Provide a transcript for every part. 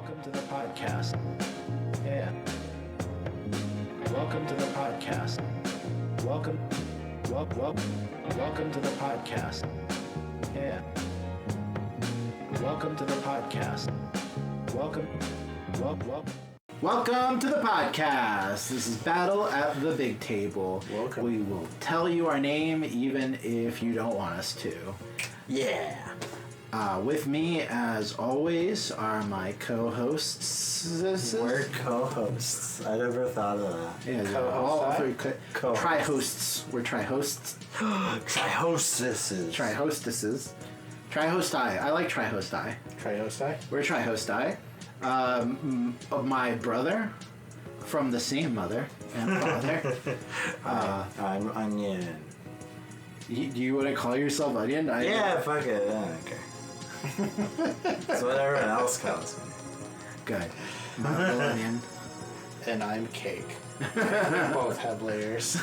Welcome to the podcast. Yeah. Welcome to the podcast. Welcome to the podcast. Yeah. Welcome to the podcast. Welcome to the podcast. This is Battle at the Big Table. Welcome. We will tell you our name even if you don't want us to. Yeah. With me, as always, are my co-hosts. We're co-hosts. I never thought of that. Yeah, all three tri-hosts. We're tri-hosts. Tri-hostesses. Tri-hostesses. Tri-hosti. I like tri-hosti. Tri-hosti? We're tri-hosti. My brother, from the same mother and father. I'm Onion. Do you want to call yourself Onion? Yeah, fuck it. I don't care. It's what everyone else calls me. Good. I'm Onion. And I'm Cake. We both have layers.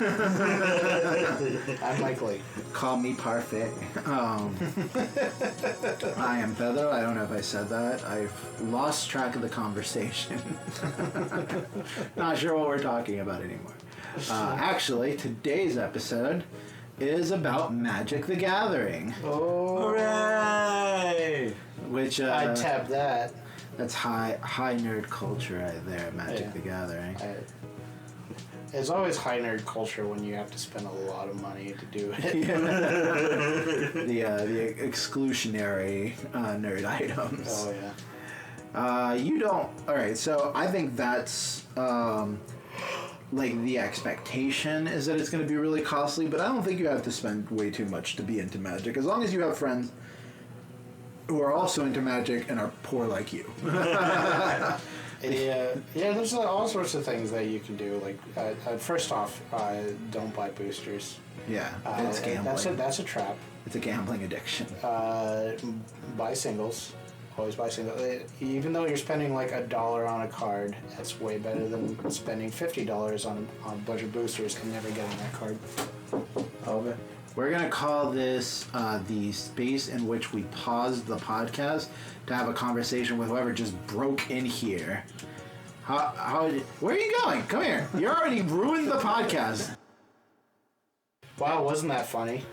I'm Likely. Call me Parfait. I am Pedro. I don't know if I said that. I've lost track of the conversation. Not sure what we're talking about anymore. Actually, today's episode is about Magic the Gathering. Oh, hooray! Which I tapped that. That's high nerd culture right there, Magic the Gathering. It's always high nerd culture when you have to spend a lot of money to do it. The exclusionary nerd items. Oh yeah. You don't. All right, so I think that's like the expectation is that it's going to be really costly, but I don't think you have to spend way too much to be into Magic, as long as you have friends who are also into Magic and are poor like you. Yeah, there's all sorts of things that you can do. Like, first off, don't buy boosters. Yeah, it's gambling. That's a trap. It's a gambling addiction. Buy singles. Always buy singles. Even though you're spending like $1 on a card, that's way better than spending $50 on a bunch of boosters and never getting that card. Okay. We're going to call this the space in which we paused the podcast to have a conversation with whoever just broke in here. Where are you going? Come here. You already ruined the podcast. Wow, wasn't that funny?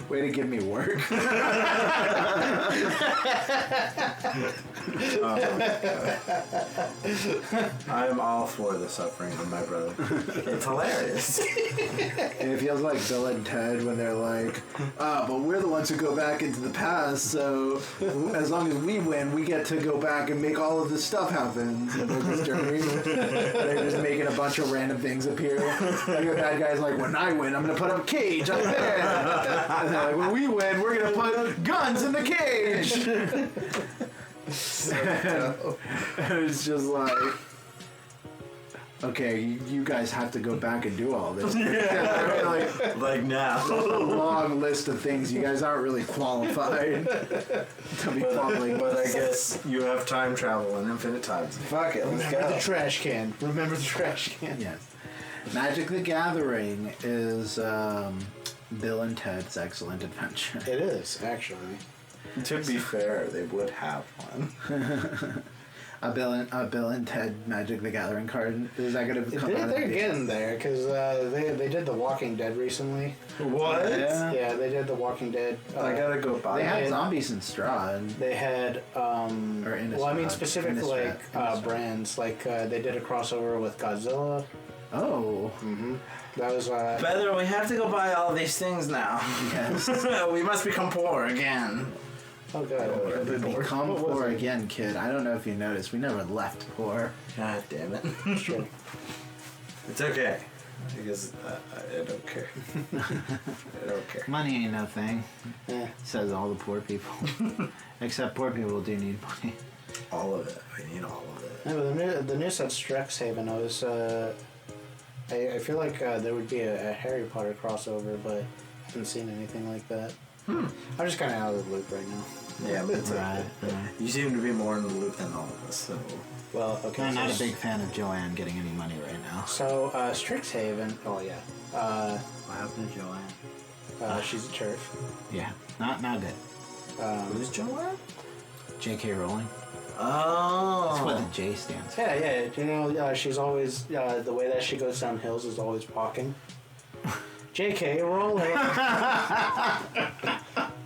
Way to give me work. I'm all for the suffering of my brother. It's hilarious. It feels like Bill and Ted when they're like, but we're the ones who go back into the past, so as long as we win, we get to go back and make all of this stuff happen. So they're just making a bunch of random things appear. Like the bad guy's like, when I win, I'm going to put up a cage up there. And they're like, when we win, we're going to put guns in the cage. And it's just like, okay, you guys have to go back and do all this. like now. A long list of things. You guys aren't really qualified to be following. But I guess you have time travel and infinite times. Fuck it, let's Remember go. the trash can. Remember the trash can. Yes. Magic the Gathering is Bill and Ted's Excellent Adventure. It is, actually. To be fair, they would have one. A Bill and Ted Magic the Gathering card. Is that going to come out? They're getting there because they did The Walking Dead recently. What? Yeah, they did The Walking Dead. I gotta go buy They it. had Zombies in Strahd. They had specific Innistrad. brands. Like they did a crossover with Godzilla. Oh. Mm-hmm. That was Pedro, we have to go buy all these things now. Yes. We must become poor again. oh god. Become poor again, kid. I don't know if you noticed. We never left poor. God damn it. Sure. It's okay. Because I don't care. I don't care. Money ain't no thing. Yeah. Says all the poor people. Except poor people do need money. All of it. I need all of it. Yeah, but the new set Strix Haven, I was I feel like there would be a Harry Potter crossover, but I haven't seen anything like that. I'm just kind of out of the loop right now. Yeah, but it's Right. You seem to be more in the loop than all of us, so... Well, okay. I'm not a big fan of Joanne getting any money right now. So, Strix Haven, oh yeah. What happened to Joanne? She's a turf. Yeah, not good. Who's Joanne? J.K. Rowling. Oh. That's what the J stands for. Yeah. You know, she's always the way that she goes down hills is always walking. J.K. Rowling.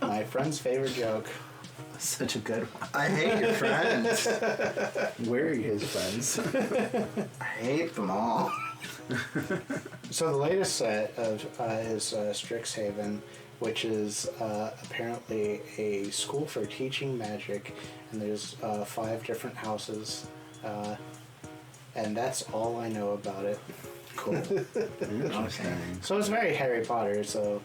My friend's favorite joke. Such a good one. I hate your friends. We're his friends. I hate them all. So the latest set of is Strix Haven, which is apparently a school for teaching magic, and there's 5 different houses, and that's all I know about it. Cool. Interesting. So it's very Harry Potter, so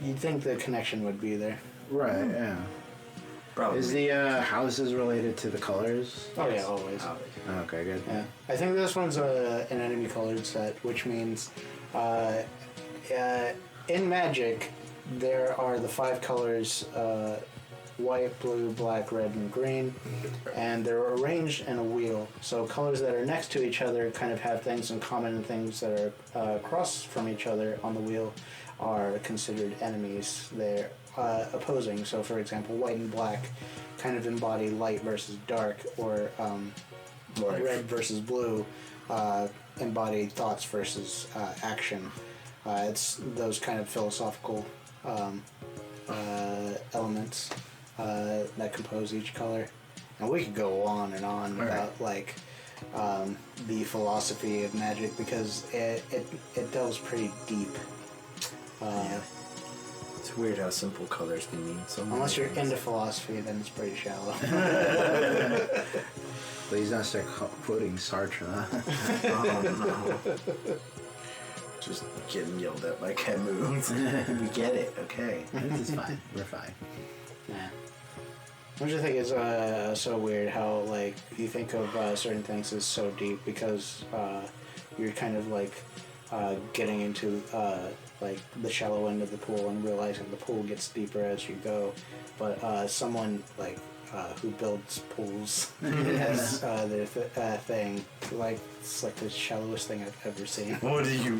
you'd think the connection would be there. Right, yeah. Probably. Is the houses related to the colors? Oh yeah, always. Okay, good. Yeah, I think this one's an enemy colored set, which means in Magic there are the 5 colors: white, blue, black, red, and green, and they're arranged in a wheel. So colors that are next to each other kind of have things in common, and things that are across from each other on the wheel are considered enemies. They're opposing. So, for example, white and black kind of embody light versus dark, or red versus blue embody thoughts versus action. It's those kind of philosophical elements that compose each color. And we could go on and on about like the philosophy of Magic, because it delves pretty deep. Yeah. It's weird how simple colors can mean so much. Unless you're into philosophy, then it's pretty shallow. Please don't start quoting Sartre. Oh no. Just getting yelled at by Camus. We get it, okay. This is fine. We're fine. Yeah. Don't you think it's so weird how like you think of certain things as so deep because you're kind of like getting into like the shallow end of the pool and realizing the pool gets deeper as you go, but someone like who builds pools as their thing, like it's like the shallowest thing I've ever seen. What do you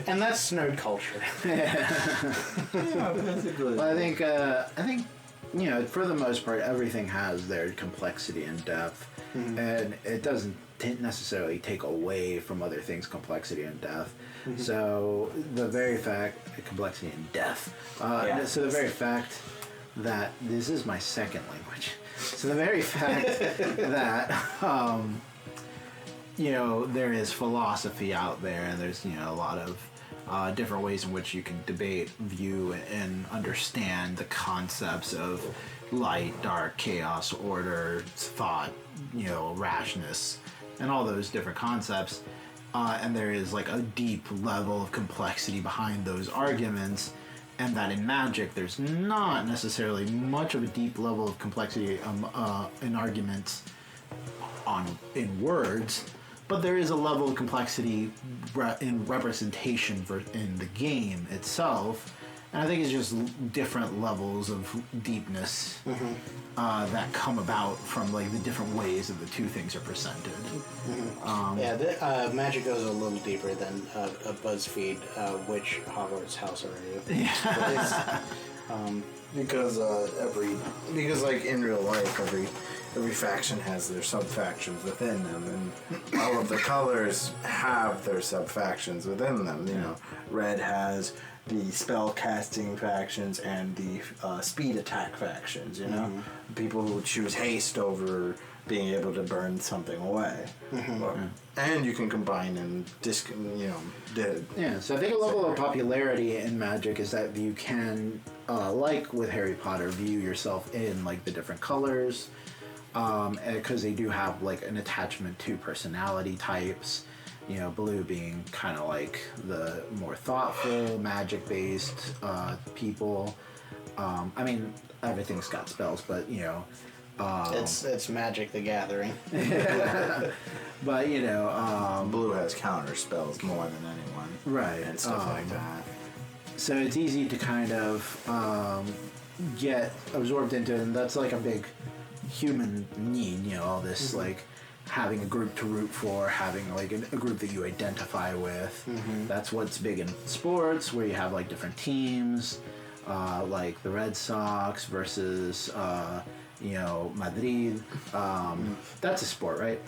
And that's nerd culture. Yeah, basically. Well, I think you know, for the most part, everything has their complexity and depth, and it doesn't necessarily take away from other things' complexity and depth. So the very fact, complexity and depth. So the very fact that this is my second language. So the very fact that you know, there is philosophy out there, and there's, you know, a lot of different ways in which you can debate, view, and understand the concepts of light, dark, chaos, order, thought, you know, rashness, and all those different concepts. And there is like a deep level of complexity behind those arguments, and that in Magic there's not necessarily much of a deep level of complexity in arguments in words, but there is a level of complexity in representation in the game itself, and I think it's just different levels of deepness that come about from like the different ways that the two things are presented. Magic goes a little deeper than a BuzzFeed. Which Hogwarts house are you? Because like in real life, every faction has their sub-factions within them, and all of the colors have their sub-factions within them. You know, red has the spell casting factions and the speed attack factions. You know, people who choose haste over being able to burn something away, and you can combine and So I think a level of popularity in Magic is that you can, like with Harry Potter, view yourself in like the different colors, because they do have like an attachment to personality types. You know, blue being kind of like the more thoughtful, magic-based people. I mean, everything's got spells, but you know. It's Magic the Gathering. But you know, blue has counter spells more than anyone, right, and stuff like that. So it's easy to kind of get absorbed into it, and that's like a big human need. You know, all this like having a group to root for, having like a group that you identify with. That's what's big in sports, where you have like different teams. like the Red Sox versus Madrid. That's a sport, right?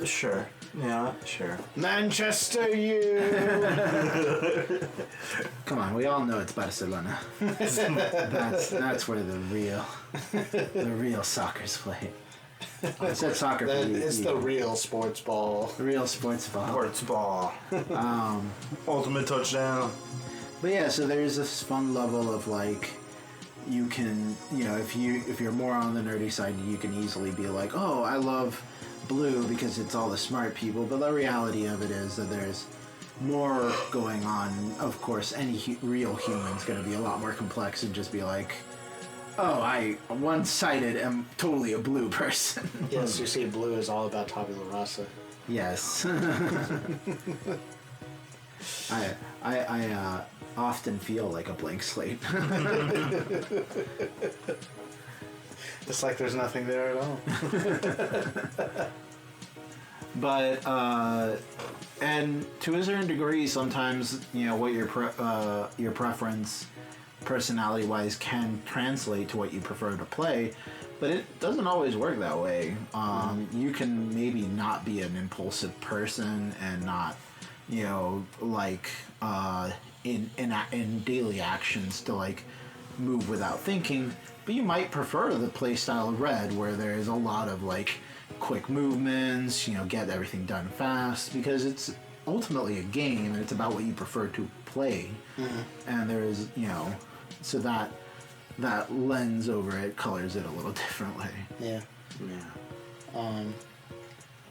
Sure. Yeah, sure. Manchester, you. Come on, we all know it's Barcelona. that's where the real soccer's played. I said soccer. It's the real sports ball. The real sports ball. Sports ball. Ultimate touchdown. But yeah, so there's this fun level of like, you can, if you're more on the nerdy side, you can easily be like, oh, I love blue because it's all the smart people. But the reality of it is that there's more going on. Of course, any real human's going to be a lot more complex and just be like, oh, I one-sided am totally a blue person. Yes, you see, blue is all about tabula rasa. Yes. I often feel like a blank slate. It's like there's nothing there at all. But and to a certain degree, sometimes what your preference, personality-wise, can translate to what you prefer to play, but it doesn't always work that way. You can maybe not be an impulsive person and not, like in daily actions to like move without thinking, but you might prefer the play style of red where there's a lot of like quick movements, get everything done fast, because it's ultimately a game and it's about what you prefer to play. And there is, so that lens over it colors it a little differently. Yeah.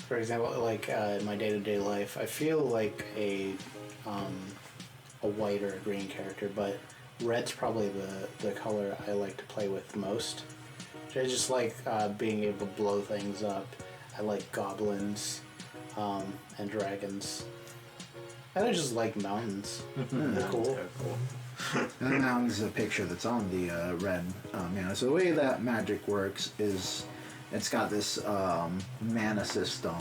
For example, like in my day-to-day life, I feel like a white or a green character, but red's probably the color I like to play with most. I just like being able to blow things up. I like goblins and dragons. And I just like mountains. They're cool. And the mountains is a picture that's on the red mana. So the way that Magic works is it's got this mana system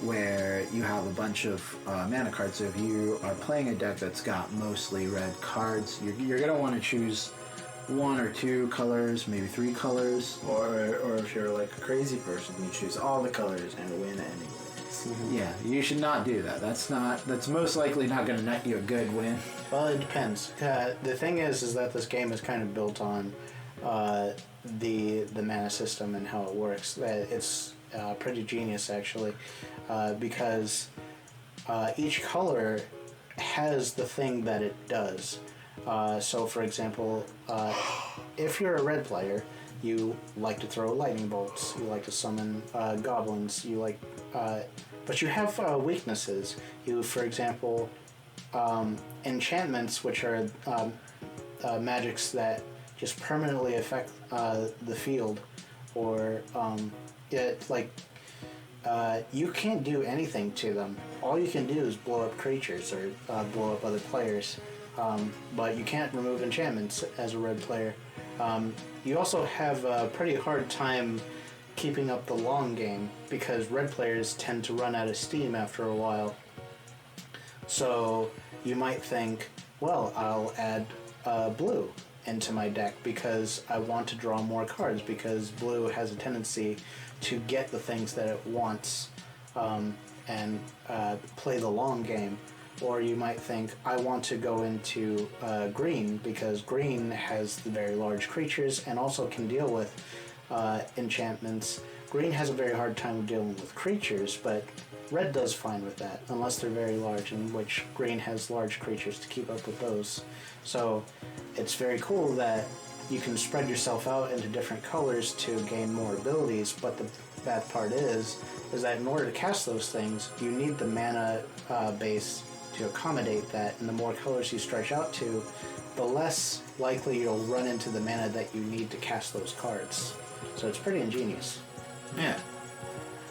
where you have a bunch of mana cards. So if you are playing a deck that's got mostly red cards, you're going to want to choose one or two colors, maybe three colors. Or if you're like a crazy person, you choose all the colors and win anyways. Yeah, you should not do that. That's most likely not going to net you a good win. Well, it depends. The thing is that this game is kind of built on the mana system and how it works. It's pretty genius, actually, because each color has the thing that it does. So, for example, if you're a red player, you like to throw lightning bolts, you like to summon goblins, but you have weaknesses. You, for example, enchantments, which are magics that just permanently affect the field, or you can't do anything to them. All you can do is blow up creatures or blow up other players. But you can't remove enchantments as a red player. You also have a pretty hard time keeping up the long game because red players tend to run out of steam after a while. So you might think, well, I'll add blue into my deck because I want to draw more cards, because blue has a tendency to get the things that it wants and play the long game. Or you might think, I want to go into green because green has the very large creatures and also can deal with enchantments. Green has a very hard time dealing with creatures, but red does fine with that, unless they're very large, in which green has large creatures to keep up with those. So it's very cool that you can spread yourself out into different colors to gain more abilities, but the bad part is that in order to cast those things, you need the mana base to accommodate that, and the more colors you stretch out to, the less likely you'll run into the mana that you need to cast those cards. So it's pretty ingenious. Yeah.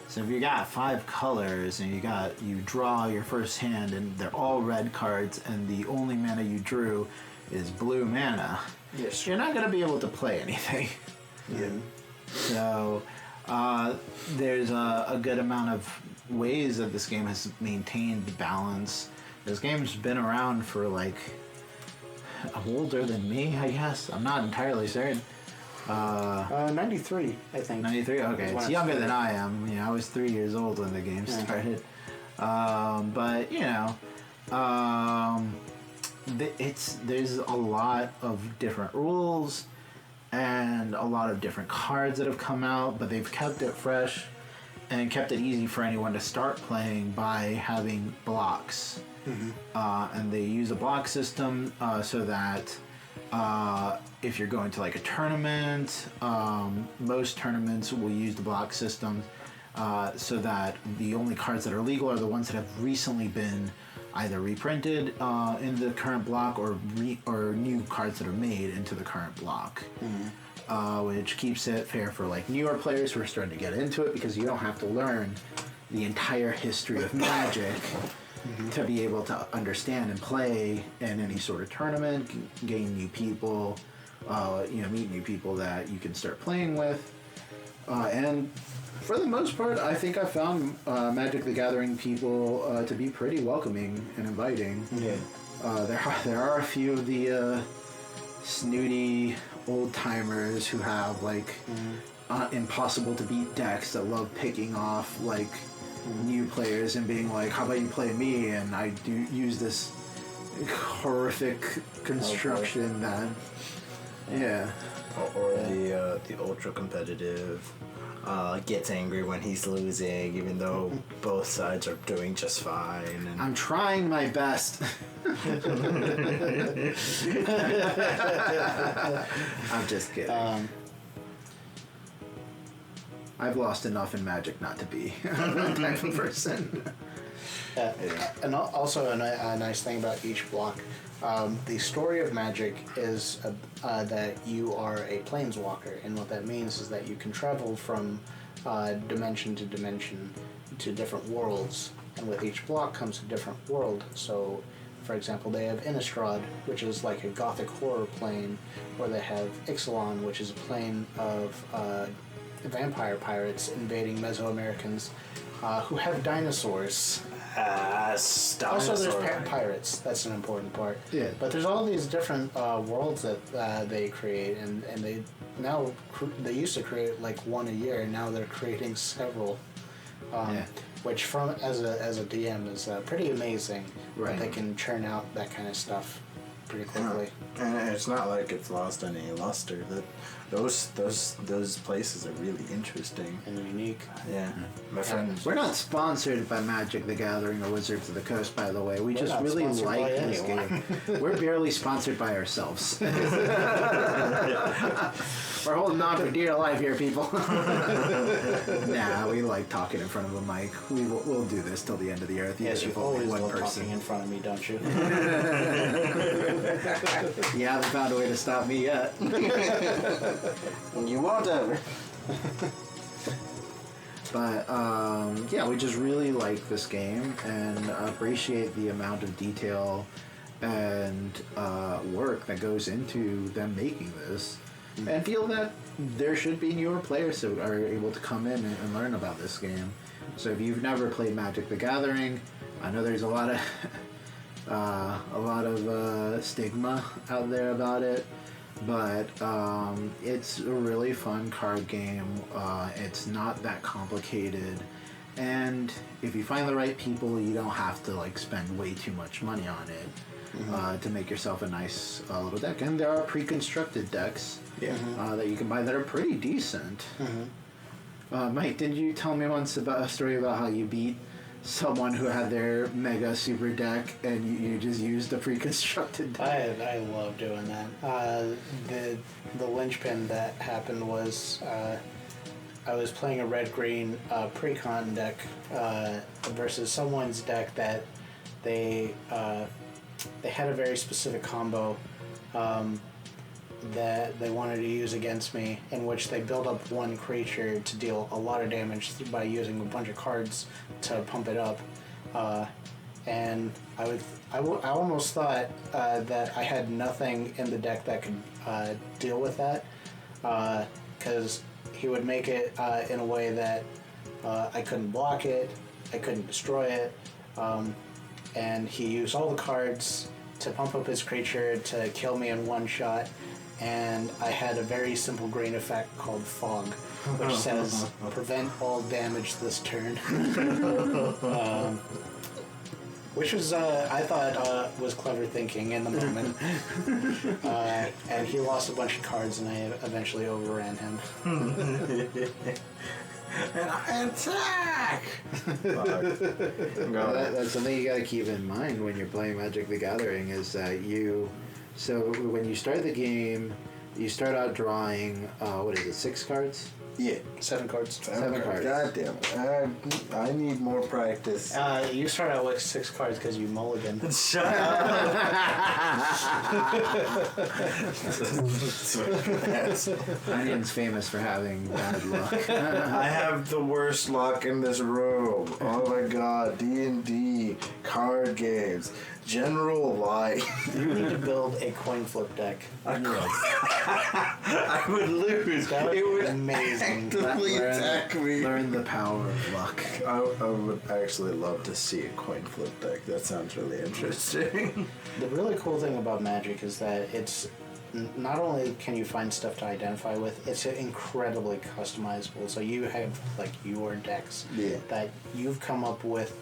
So if you got 5 colors and you draw your first hand and they're all red cards and the only mana you drew is blue mana, Yes. you're not going to be able to play anything. Yeah. So there's a good amount of ways that this game has maintained balance. This game's been around for like older than me, I guess. I'm not entirely certain. 93, I think. 93? Okay, Is when it's it younger than started. I am. I was 3 years old when the game started. But, there's a lot of different rules and a lot of different cards that have come out, but they've kept it fresh and kept it easy for anyone to start playing by having blocks. And they use a block system so that if you're going to like a tournament, most tournaments will use the block system so that the only cards that are legal are the ones that have recently been either reprinted in the current block or new cards that are made into the current block. Which keeps it fair for like newer players who are starting to get into it, because you don't have to learn the entire history of Magic to be able to understand and play in any sort of tournament, gain new people, meet new people that you can start playing with. And for the most part, I think I found Magic the Gathering people to be pretty welcoming and inviting. Yeah. There are a few of the snooty old timers who have like impossible to beat decks that love picking off like new players and being like, how about you play me and I do use this horrific construction that Or the ultra competitive gets angry when he's losing, even though both sides are doing just fine. And I'm trying my best. I'm just kidding. I've lost enough in Magic not to be that type of person. And also a nice thing about each block, the story of Magic is that you are a Planeswalker, and what that means is that you can travel from dimension to dimension to different worlds, and with each block comes a different world. So, for example, they have Innistrad, which is like a gothic horror plane, or they have Ixalan, which is a plane of vampire pirates invading Mesoamericans who have dinosaurs. Also, there's pirates. That's an important part. Yeah. But there's all these different worlds that they create, and they now they used to create like one a year, and now they're creating several. Which, from as a DM, is pretty amazing. Right. That they can churn out that kind of stuff pretty quickly. And it's not like it's lost any luster. That those places are really interesting And unique. Yeah, my friends. We're not sponsored by Magic the Gathering or Wizards of the Coast, by the way. We We're just not really sponsored like by this anyone. game. We're barely sponsored by ourselves. We're holding on for dear life here, people. Nah, we like talking in front of a mic. We'll do this till the end of the earth. Yes, you if only always one love person. talking in front of me, don't you? You haven't found a way to stop me yet. You won't ever. But we just really like this game and appreciate the amount of detail and work that goes into them making this, and feel that there should be newer players that are able to come in and learn about this game. So if you've never played Magic the Gathering, I know there's a lot of stigma out there about it. But it's a really fun card game. It's not that complicated, and if you find the right people, you don't have to like spend way too much money on it to make yourself a nice little deck. And there are pre-constructed decks that you can buy that are pretty decent. Mike, did you tell me once about a story about how you beat someone who had their mega super deck and you just used a pre-constructed deck? I love doing that. The linchpin that happened was I was playing a red-green pre-con deck versus someone's deck that they had a very specific combo that they wanted to use against me, in which they build up one creature to deal a lot of damage by using a bunch of cards to pump it up. And I almost thought that I had nothing in the deck that could deal with that, because he would make it in a way that I couldn't block it, I couldn't destroy it, and he used all the cards to pump up his creature to kill me in one shot, and I had a very simple green effect called Fog, which says prevent all damage this turn. Which was, I thought, was clever thinking in the moment. And he lost a bunch of cards, and I eventually overran him. And I attack! That's something you gotta keep in mind when you're playing Magic the Gathering is that so when you start the game, you start out drawing, 6 cards? Yeah. 7 cards. 7 cards. God damn it. I need more practice. You start out with 6 cards because you mulligan. Shut up! Onion's famous for having bad luck. I have the worst luck in this room. Oh my god. D&D, card games, general life. You need to build a coin flip deck. I would lose. That would It be would amazing. actively attack me. Learn the power of luck. I would actually love to see a coin flip deck. That sounds really interesting. The really cool thing about Magic is that it's not only can you find stuff to identify with, it's incredibly customizable. So you have like your decks that you've come up with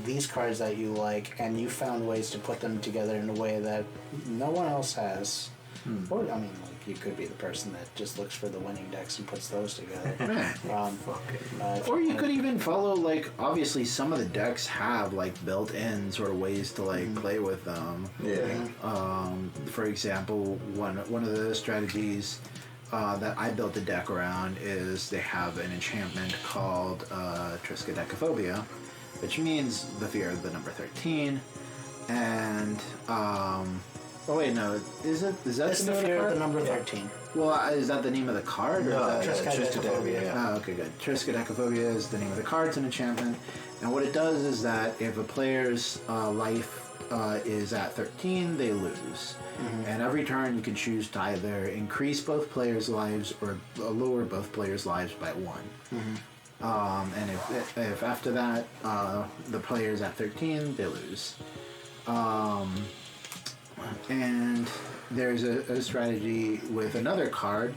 these cards that you like, and you found ways to put them together in a way that no one else has. Or, I mean, like, you could be the person that just looks for the winning decks and puts those together. Or you could even follow, like, obviously some of the decks have, like, built-in sort of ways to, like, play with them. Yeah. For example, one of the strategies that I built a deck around is they have an enchantment called Triskaidekaphobia, which means the fear of the number 13, and is that It's the the name of the fear of card? the number 13. Well, is that the name of the card? Or No, is that Triskaidekaphobia. Oh, okay, good. Triskaidekaphobia is the name of the card. It's an enchantment, and what it does is that if a player's life is at 13, they lose. And every turn you can choose to either increase both players' lives or lower both players' lives by 1. And if after that the player's at 13, they lose. And there's a strategy with another card,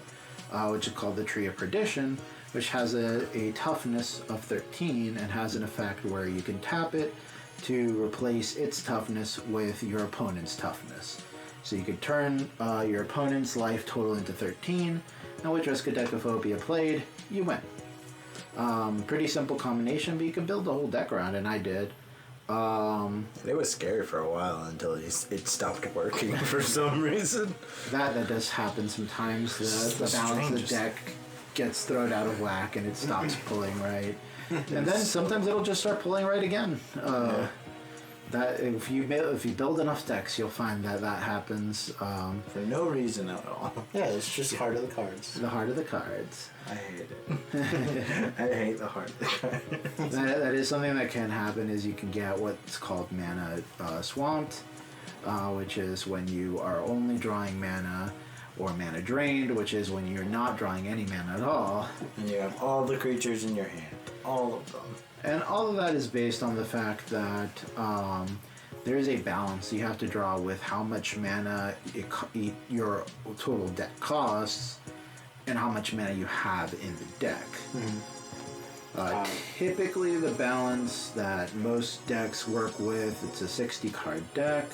which is called the Tree of Perdition, which has a toughness of 13 and has an effect where you can tap it to replace its toughness with your opponent's toughness. So you could turn your opponent's life total into 13, and with Triskaidekaphobia played, you win. Pretty simple combination, but you can build the whole deck around, and I did. It was scary for a while until it stopped working for some reason. That does happen sometimes. The balance of the deck gets thrown out of whack and it stops pulling right. And then sometimes it'll just start pulling right again. That if you build enough decks, you'll find that happens. For no reason at all. Yeah, it's just heart of the cards. The heart of the cards. I hate it. I hate the heart of the cards. That is something that can happen. Is you can get what's called mana swamped, which is when you are only drawing mana, or mana drained, which is when you're not drawing any mana at all. And you have all the creatures in your hand. All of them. And all of that is based on the fact that there is a balance you have to draw with how much mana your total deck costs and how much mana you have in the deck. Typically the balance that most decks work with, it's a 60 card deck.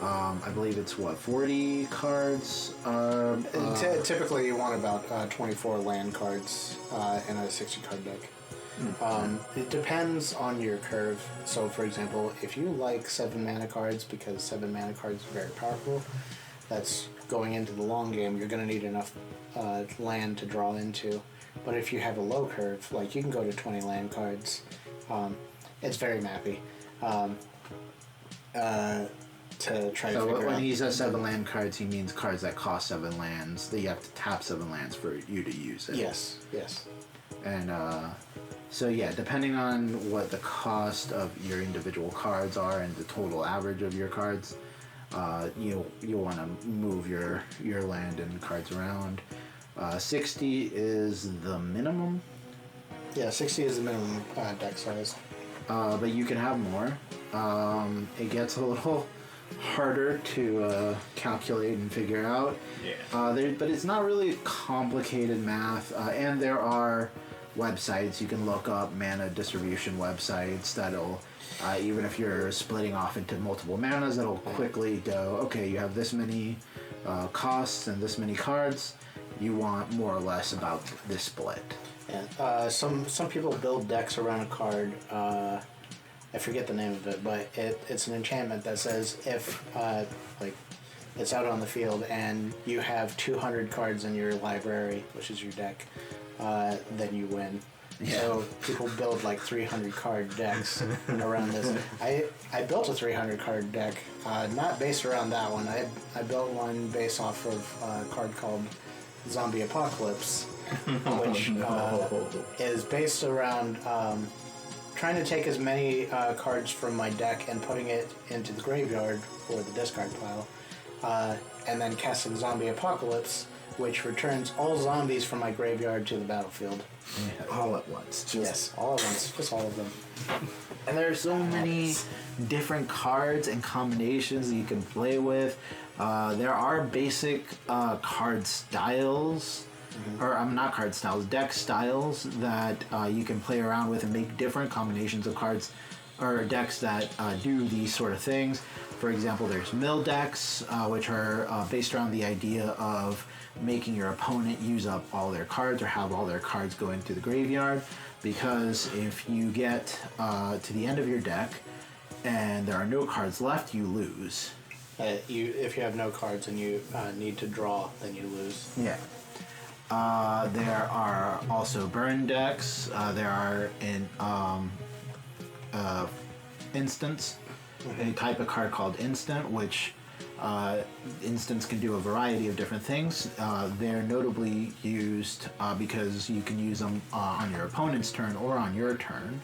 I believe it's 40 cards. Typically you want about 24 land cards in a 60 card deck. It depends on your curve. So, for example, if you like 7 mana cards, because 7 mana cards are very powerful, that's going into the long game, you're going to need enough land to draw into. But if you have a low curve, like you can go to 20 land cards, it's very mappy. To try to figure out. When he says 7 land cards, he means cards that cost 7 lands, that you have to tap 7 lands for you to use it. Yes. And so yeah, depending on what the cost of your individual cards are and the total average of your cards, you'll want to move your land and cards around. 60 is the minimum. Yeah, 60 is the minimum deck size. But you can have more. It gets a little harder to calculate and figure out. Yeah. But it's not really complicated math, and there are websites you can look up, mana distribution websites that'll, even if you're splitting off into multiple manas, that'll quickly go, okay, you have this many costs and this many cards, you want more or less about this split. Yeah. Some people build decks around a card. I forget the name of it, but it's an enchantment that says if like it's out on the field and you have 200 cards in your library, which is your deck, then you win. Yeah. So people build like 300 card decks around this. I built a 300 card deck, not based around that one. I built one based off of a card called Zombie Apocalypse, which is based around trying to take as many cards from my deck and putting it into the graveyard or the discard pile, and then casting Zombie Apocalypse, which returns all zombies from my graveyard to the battlefield. Yeah. All at once. Yes, all at once, just all of them. And there are so many different cards and combinations that you can play with. There are basic card styles, or not card styles, deck styles that you can play around with and make different combinations of cards or decks that do these sort of things. For example, there's mill decks, which are based around the idea of making your opponent use up all their cards or have all their cards go into the graveyard, because if you get to the end of your deck and there are no cards left, you lose. If you have no cards and you need to draw, then you lose. Yeah. There are also burn decks. There are instants, a type of card called instant, which instants can do a variety of different things. They're notably used because you can use them on your opponent's turn or on your turn.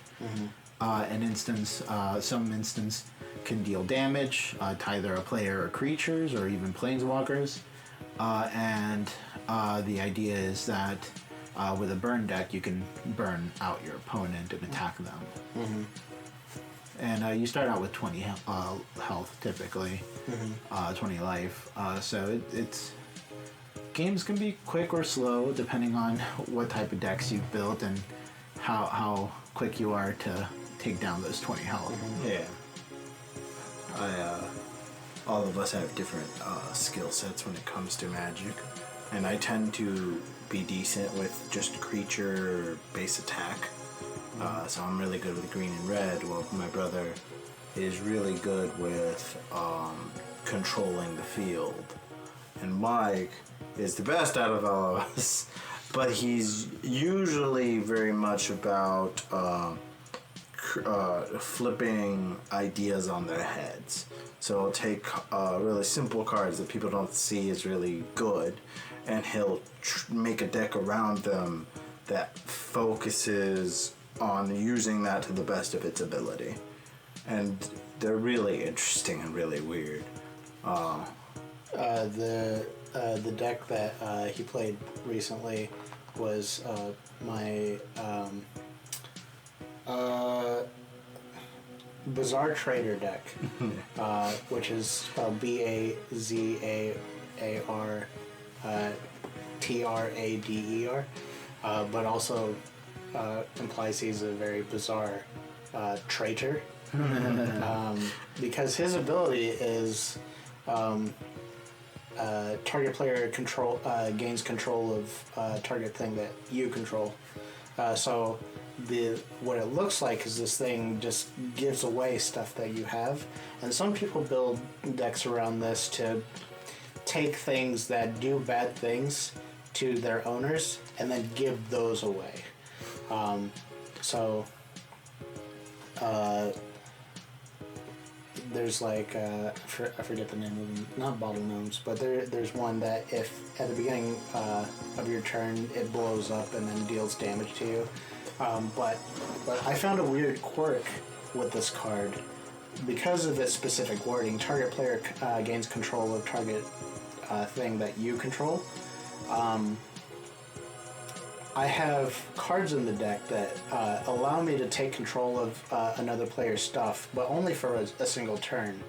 An instance, some instants can deal damage to either a player or creatures or even planeswalkers. And the idea is that with a burn deck, you can burn out your opponent and attack them. And you start out with 20 health typically, 20 life. So it's games can be quick or slow depending on what type of decks you've built and how quick you are to take down those 20 health. Yeah. All of us have different skill sets when it comes to Magic, and I tend to be decent with just creature base attack. So I'm really good with green and red. Well, my brother is really good with controlling the field, and Mike is the best out of all of us. But he's usually very much about flipping ideas on their heads. So he'll take really simple cards that people don't see as really good, and he'll make a deck around them that focuses on using that to the best of its ability. And they're really interesting and really weird. The deck that he played recently was my Bizarre Trader deck, which is spelled BAZAR TRADER, but also implies he's a very bizarre traitor, because his ability is target player gains control of target thing that you control. So what it looks like is this thing just gives away stuff that you have, and some people build decks around this to take things that do bad things to their owners and then give those away. There's like I forget the name of them, not bottle gnomes, but there's one that if at the beginning of your turn it blows up and then deals damage to you. But I found a weird quirk with this card. Because of its specific wording, target player gains control of target thing that you control. I have cards in the deck that allow me to take control of another player's stuff, but only for a single turn.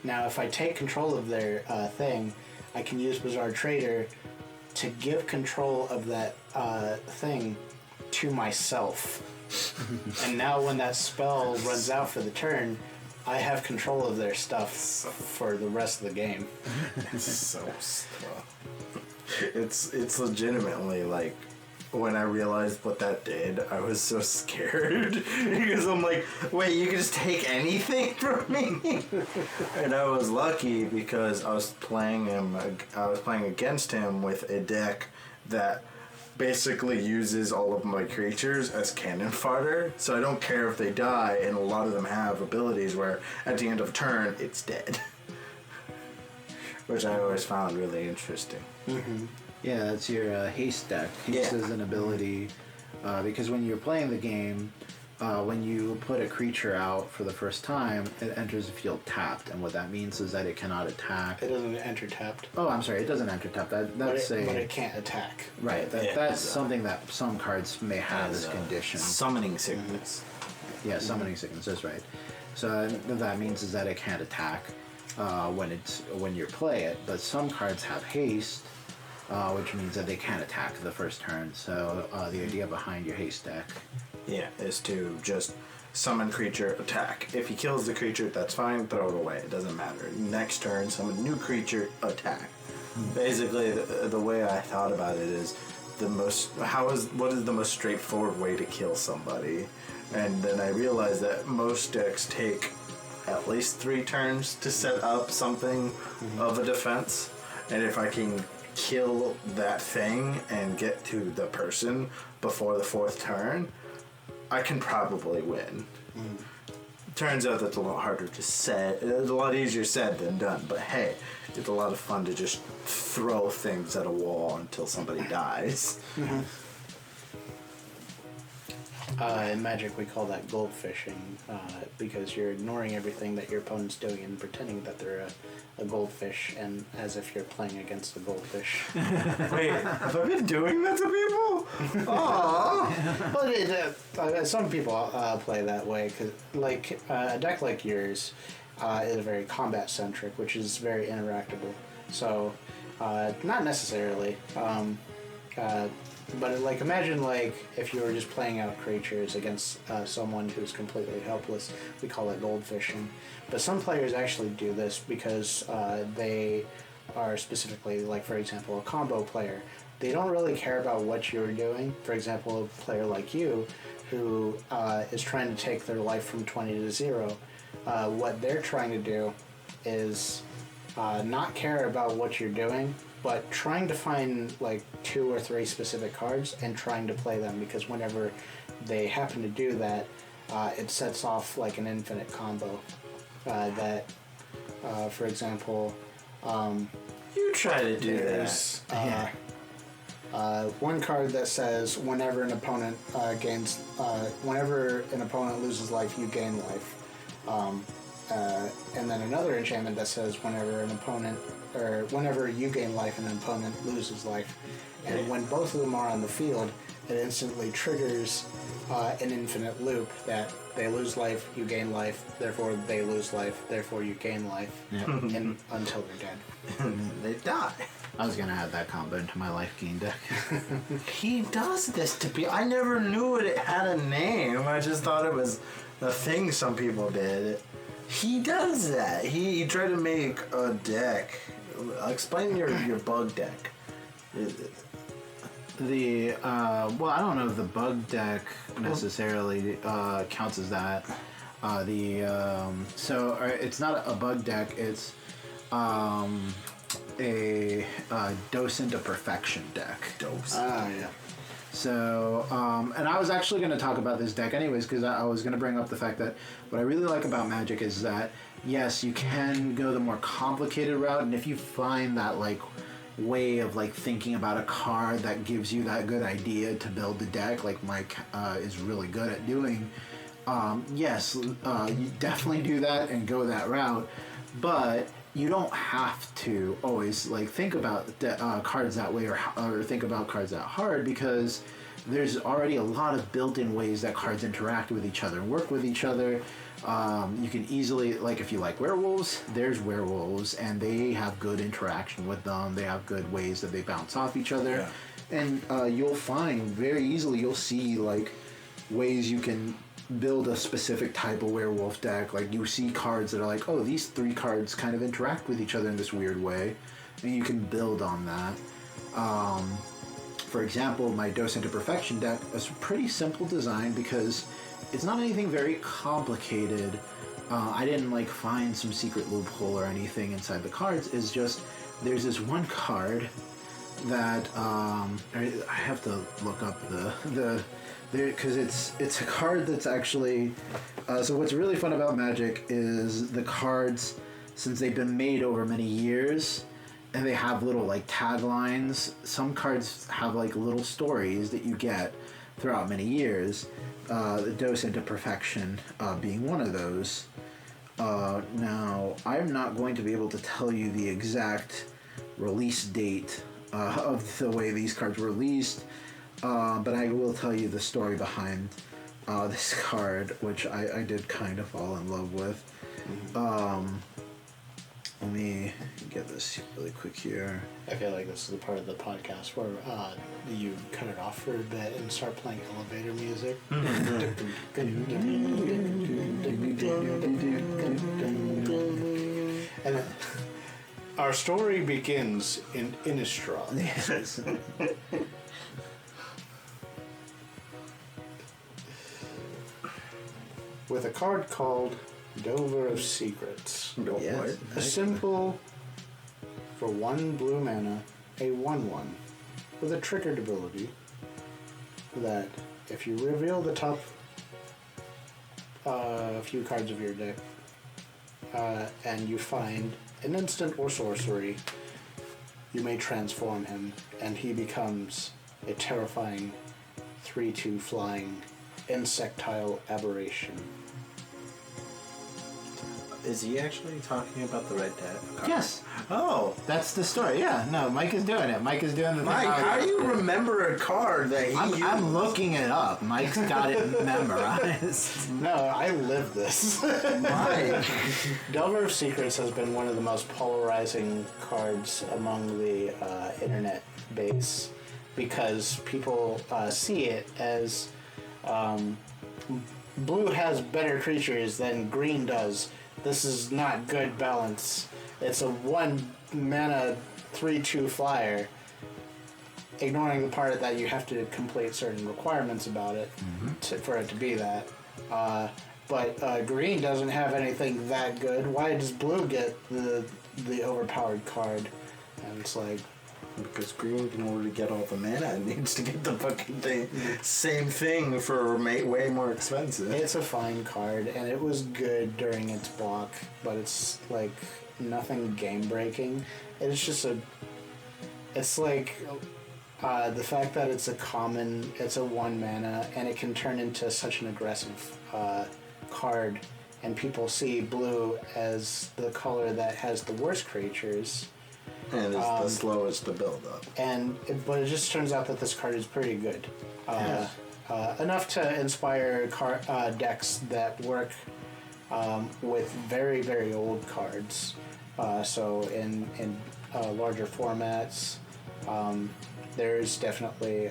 Now, if I take control of their thing, I can use Bizarre Trader to give control of that thing to myself. And now when that spell runs out for the turn, I have control of their stuff for the rest of the game. It's legitimately like, when I realized what that did, I was so scared because I'm like, wait, you can just take anything from me? And I was lucky because I was playing against him with a deck that basically uses all of my creatures as cannon fodder, so I don't care if they die, and a lot of them have abilities where at the end of a turn it's dead. Which I always found really interesting. Mm-hmm. Yeah, that's your haste deck. Haste is an ability because when you're playing the game, when you put a creature out for the first time, it enters the field tapped, and what that means is that it cannot attack. It doesn't enter tapped. Oh, I'm sorry, it doesn't enter tapped. But it can't attack. Right, that's something that some cards may have as condition. Summoning sickness. Mm-hmm. Yeah, summoning sickness, that's right. So that means is that it can't attack when you play it, but some cards have haste, which means that they can't attack the first turn. So the idea behind your haste deck, is to just summon creature, attack. If he kills the creature, that's fine. Throw it away. It doesn't matter. Next turn, summon new creature, attack. Basically, the way I thought about it is what is the most straightforward way to kill somebody? And then I realized that most decks take at least 3 turns to set up something of a defense, and if I can kill that thing and get to the person before the 4th turn, I can probably win. Turns out that's a lot harder to say. It's a lot easier said than done, but hey, it's a lot of fun to just throw things at a wall until somebody dies. Mm-hmm. In Magic, we call that goldfishing because you're ignoring everything that your opponent's doing and pretending that they're a goldfish, and as if you're playing against a goldfish. Wait, have I been doing that to people? Aww. But some people play that way, because a deck like yours is very combat centric, which is very interactable. So, not necessarily. But imagine if you were just playing out creatures against someone who's completely helpless. We call it goldfishing. But some players actually do this because they are specifically, for example, a combo player. They don't really care about what you're doing. For example, a player like you who is trying to take their life from 20 to 0. What they're trying to do is not care about what you're doing, but trying to find 2 or 3 specific cards and trying to play them, because whenever they happen to do that, it sets off an infinite combo. For example, you try to do this. One card that says whenever an opponent loses life, you gain life. And then another enchantment that says whenever you gain life and an opponent loses life. And when both of them are on the field, it instantly triggers an infinite loop that they lose life, you gain life, therefore they lose life, therefore you gain life, and until they're dead. They die. I was gonna add that combo into my life gain deck. He does this to people. I never knew it had a name. I just thought it was a thing some people did. He does that. He tried to make a deck. Explain your bug deck. I don't know if the bug deck necessarily counts as that. It's not a bug deck. It's a Docent of Perfection deck. Docent. Yeah. So, and I was actually going to talk about this deck anyways, because I was going to bring up the fact that what I really like about Magic is that, yes, you can go the more complicated route, and if you find that, way of, thinking about a card that gives you that good idea to build the deck, like Mike is really good at doing, yes, you definitely do that and go that route. But you don't have to always like think about cards that way or think about cards that hard, because there's already a lot of built-in ways that cards interact with each other and work with each other. You can easily, like, if you like werewolves, there's werewolves, and they have good interaction with them. They have good ways that they bounce off each other. Yeah. And you'll find very easily, you'll see, like, ways you can build a specific type of werewolf deck. Like, you see cards that are like, oh, these 3 cards kind of interact with each other in this weird way. And you can build on that. For example, my Docent to Perfection deck is a pretty simple design because it's not anything very complicated. I didn't like find some secret loophole or anything inside the cards. It's just there's this one card that I have to look up the because it's a card that's actually so what's really fun about Magic is the cards, since they've been made over many years. And they have little like taglines. Some cards have like little stories that you get throughout many years. The Docent to Perfection being one of those. Now, I'm not going to be able to tell you the exact release date of the way these cards were released, but I will tell you the story behind this card, which I did kind of fall in love with. Let me get this really quick here. I feel like this is the part of the podcast where you cut it off for a bit and start playing elevator music. And our story begins in Innistrad. Yes. With a card called Delver of Secrets. Yes. A simple, for 1 blue mana, a 1/1 with a triggered ability that if you reveal the top few cards of your deck and you find an instant or sorcery, you may transform him and he becomes a terrifying 3/2 flying insectile aberration. Is he actually talking about the red deck? Yes. Oh. That's the story. Yeah. No, Mike is doing it. Mike is doing the Mike, thing. how do you remember a card that he used? I'm looking it up. Mike's got it memorized. No, I live this. Mike. Delver of Secrets has been one of the most polarizing cards among the internet base because people see it as blue has better creatures than green does. This is not good balance. It's a 1 mana 3/2 flyer, ignoring the part that you have to complete certain requirements about it for it to be that. But green doesn't have anything that good. Why does blue get the overpowered card? And it's like, Because green, in order to get all the mana, it needs to get the fucking thing. Same thing for way more expensive. it's a fine card, and it was good during its block, but it's like nothing game breaking. It's just it's like the fact that it's a common, it's a 1 mana, and it can turn into such an aggressive card, and people see blue as the color that has the worst creatures. And it's the slowest to build up. But it just turns out that this card is pretty good. Yes. Enough to inspire decks that work with very, very old cards. So in larger formats, there's definitely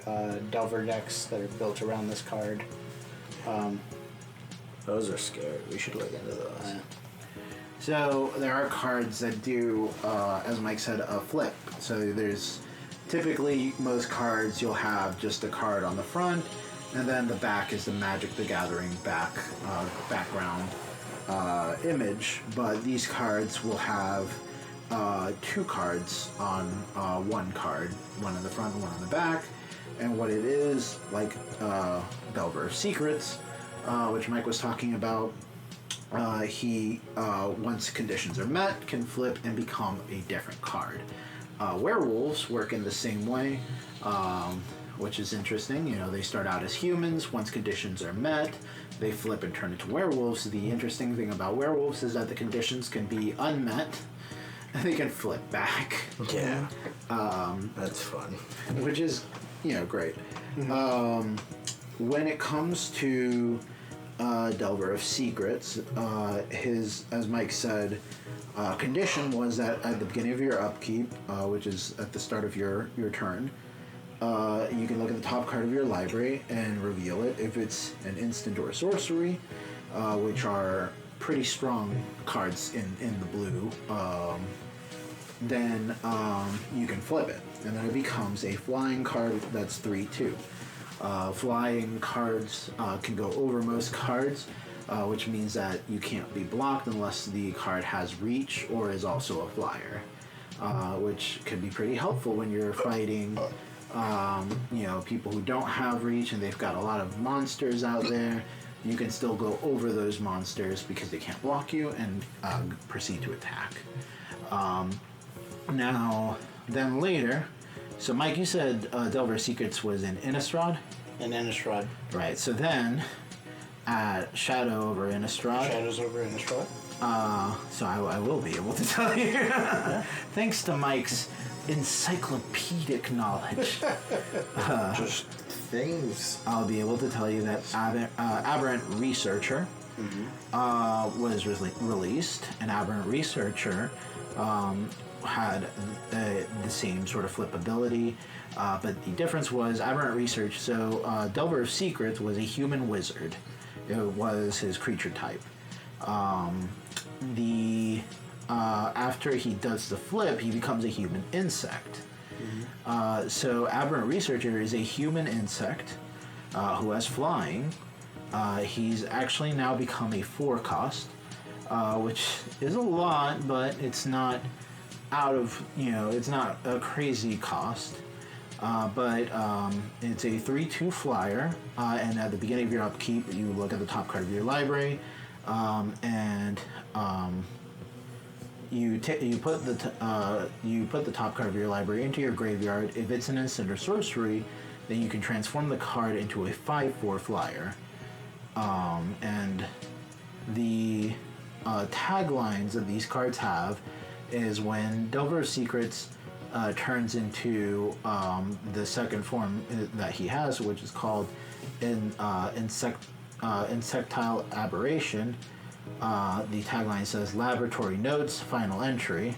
Delver decks that are built around this card. Those are scary. We should look into those. So there are cards that do, as Mike said, a flip. So there's typically most cards you'll have just a card on the front, and then the back is the Magic the Gathering background image. But these cards will have 2 cards on 1 card, one in the front and one in the back. And what it is, like Delver of Secrets, which Mike was talking about, he, once conditions are met, can flip and become a different card. Werewolves work in the same way, which is interesting. You know, they start out as humans. Once conditions are met, they flip and turn into werewolves. The interesting thing about werewolves is that the conditions can be unmet, they can flip back. Yeah. That's fun. Which is, great. When it comes to Delver of Secrets, his, as Mike said, condition was that at the beginning of your upkeep, which is at the start of your turn, you can look at the top card of your library and reveal it. If it's an instant or a sorcery, which are pretty strong cards in the blue, then you can flip it, and then it becomes a flying card that's 3/2. Flying cards can go over most cards, which means that you can't be blocked unless the card has reach or is also a flyer, which can be pretty helpful when you're fighting people who don't have reach and they've got a lot of monsters out there. You can still go over those monsters because they can't block you and proceed to attack. Then later, so Mike, you said Delver of Secrets was in Innistrad? In Innistrad. Right, so then at Shadow over Innistrad. Shadows over Innistrad. So I will be able to tell you. Thanks to Mike's encyclopedic knowledge. Just things. I'll be able to tell you that Aberrant Researcher was released, and Aberrant Researcher had the same sort of flip ability, but the difference was Aberrant Research. So Delver of Secrets was a human wizard. It was his creature type. After he does the flip, he becomes a human insect. So Aberrant Researcher is a human insect who has flying. He's actually now become a 4-cost, which is a lot, but it's not it's not a crazy cost. But it's a 3/2 flyer, and at the beginning of your upkeep, you look at the top card of your library, and you put the top card of your library into your graveyard. If it's an instant or sorcery, then you can transform the card into a 5/4 flyer. And the taglines that these cards have is when Delver of Secrets turns into the second form that he has, which is called Insectile Aberration. The tagline says, "Laboratory notes, final entry.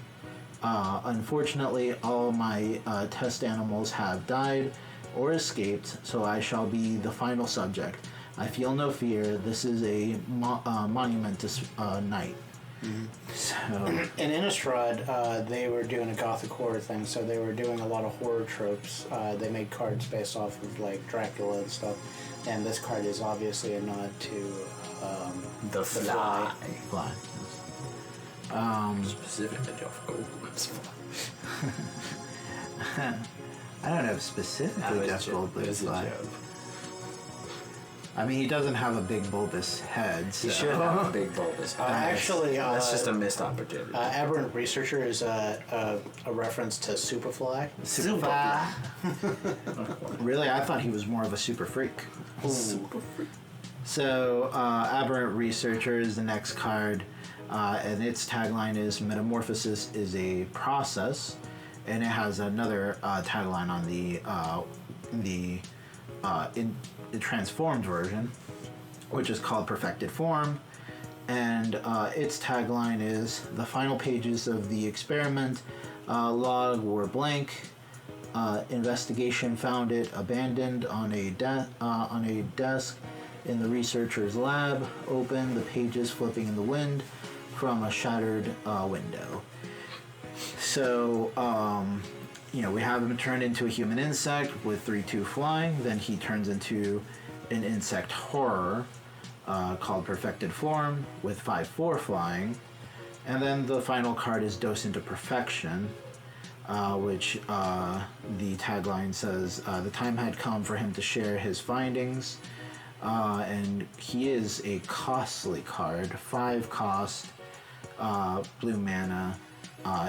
Unfortunately, all my test animals have died or escaped, so I shall be the final subject. I feel no fear. This is a monumentous night." So In Innistrad, they were doing a gothic horror thing, so they were doing a lot of horror tropes. They made cards based off of like Dracula and stuff, and this card is obviously a nod to The Fly. fly. Specifically, of course. I don't know if specifically Jeff Goldblum's fly. I mean, he doesn't have a big bulbous head. So. He should have a big bulbous head. Actually, that's just a missed opportunity. Aberrant Researcher is a reference to Superfly. Super. Really? I thought he was more of a super freak. Super freak. So, Aberrant Researcher is the next card, and its tagline is "Metamorphosis is a process," and it has another tagline on the transformed version, which is called Perfected Form, and its tagline is "The final pages of the experiment log were blank. Investigation found it abandoned on a desk in the researcher's lab. Open, the pages flipping in the wind from a shattered window." So, we have him turned into a human insect with 3/2 flying. Then he turns into an insect horror called Perfected Form with 5/4 flying. And then the final card is Docent of Perfection, which the tagline says, "The time had come for him to share his findings." And he is a costly card, 5 cost, blue mana.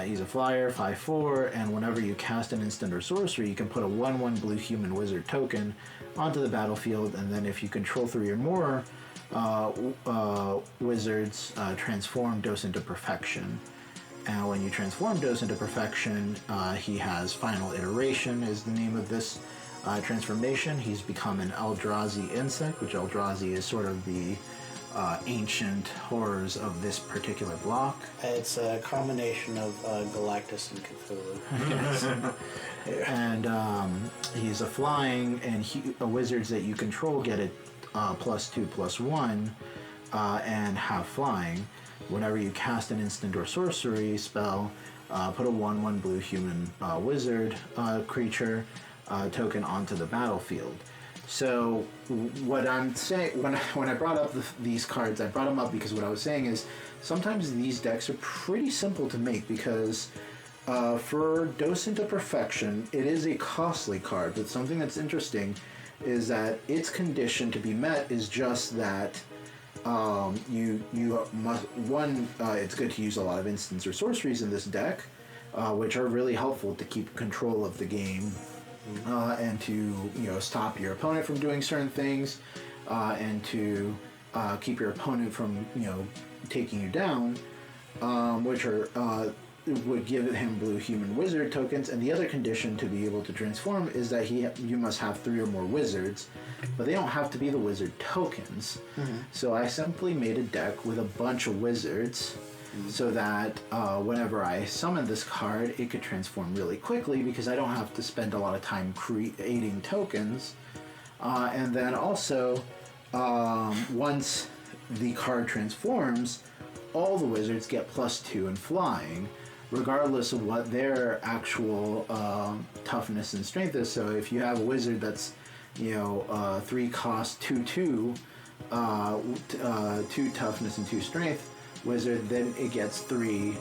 He's a flyer, 5/4, and whenever you cast an instant or sorcery, you can put a 1/1 blue human wizard token onto the battlefield, and then if you control 3 or more wizards, transform Docent to Perfection. And when you transform Docent to perfection, he has Final Iteration is the name of this transformation. He's become an Eldrazi insect, which Eldrazi is sort of the ancient horrors of this particular block. It's a combination of Galactus and Cthulhu. And he's a flying, and wizards that you control get it +2/+1 and have flying. Whenever you cast an instant or sorcery spell, put a 1/1 blue human wizard creature token onto the battlefield. So what I'm saying, when I brought up these cards, I brought them up because what I was saying is sometimes these decks are pretty simple to make because for Docent to Perfection, it is a costly card, but something that's interesting is that its condition to be met is just that you must, it's good to use a lot of instants or sorceries in this deck, which are really helpful to keep control of the game. And to stop your opponent from doing certain things, and to keep your opponent from taking you down, which are would give him blue human wizard tokens. And the other condition to be able to transform is that you must have 3 or more wizards, but they don't have to be the wizard tokens. So I simply made a deck with a bunch of wizards. So that whenever I summon this card, it could transform really quickly because I don't have to spend a lot of time creating tokens. And then also, once the card transforms, all the wizards get +2 in flying, regardless of what their actual toughness and strength is. So if you have a wizard that's 3 cost 2/2, 2 toughness and 2 strength wizard, then it gets 3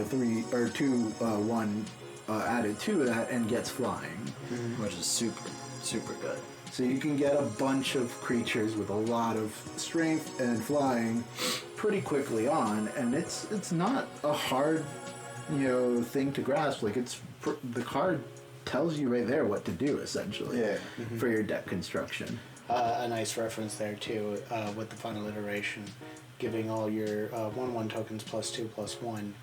3 or 2 1 added to that and gets flying, which is super good. so you can get a bunch of creatures with a lot of strength and flying pretty quickly on, and it's not a hard thing to grasp. Like the card tells you right there what to do essentially for your deck construction. A nice reference there too with the Final Iteration, giving all your 1/1 tokens +2/+1.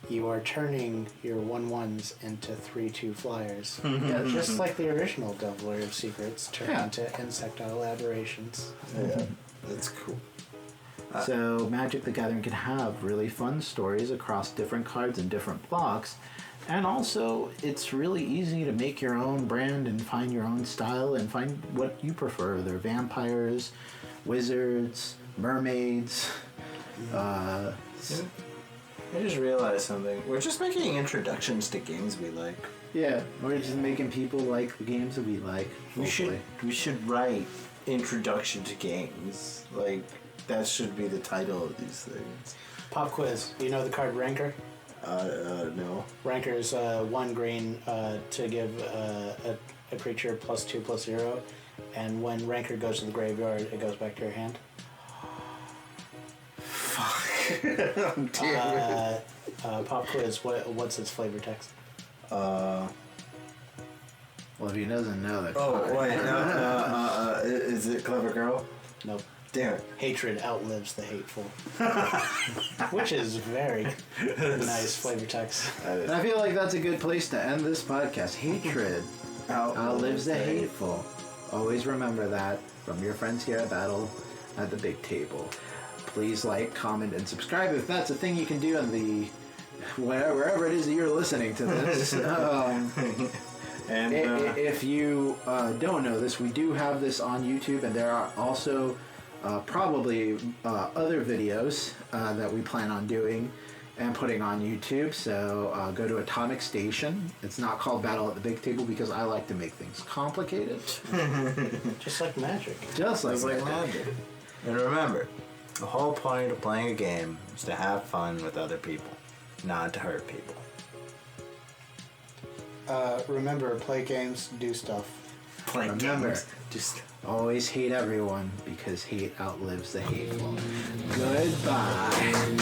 You are turning your 1/1s into 3/2 flyers. Just like the original Delver of Secrets turned into insectile aberrations. Yeah, that's cool. So Magic the Gathering can have really fun stories across different cards and different blocks. And also, it's really easy to make your own brand and find your own style and find what you prefer. They're vampires, wizards, mermaids. I just realized something. We're just making introductions to games we like. Yeah, we're just making people like the games that we like. We should write introduction to games. Like, that should be the title of these things. Pop quiz. You know the card Rancor? No. Rancor is 1 green to give a creature +2/+0, and when Rancor goes to the graveyard, it goes back to your hand. Pop quiz. What's its flavor text? Well, if he doesn't know that. Is it Clever Girl? Nope. Damn it. Hatred outlives the hateful. Which is very nice flavor text. And I feel like that's a good place to end this podcast. Hatred outlives the hateful. Always remember that from your friends here at Battle at the Big Table. Please like, comment, and subscribe if that's a thing you can do on the wherever it is that you're listening to this. And if you don't know this, we do have this on YouTube, and there are also probably other videos that we plan on doing and putting on YouTube. So go to Atomic Station. It's not called Battle at the Big Table because I like to make things complicated. Just like magic. Just like magic. And remember, the whole point of playing a game is to have fun with other people, not to hurt people. Remember, play games, do stuff. Remember, just always hate everyone because hate outlives the hateful. Goodbye.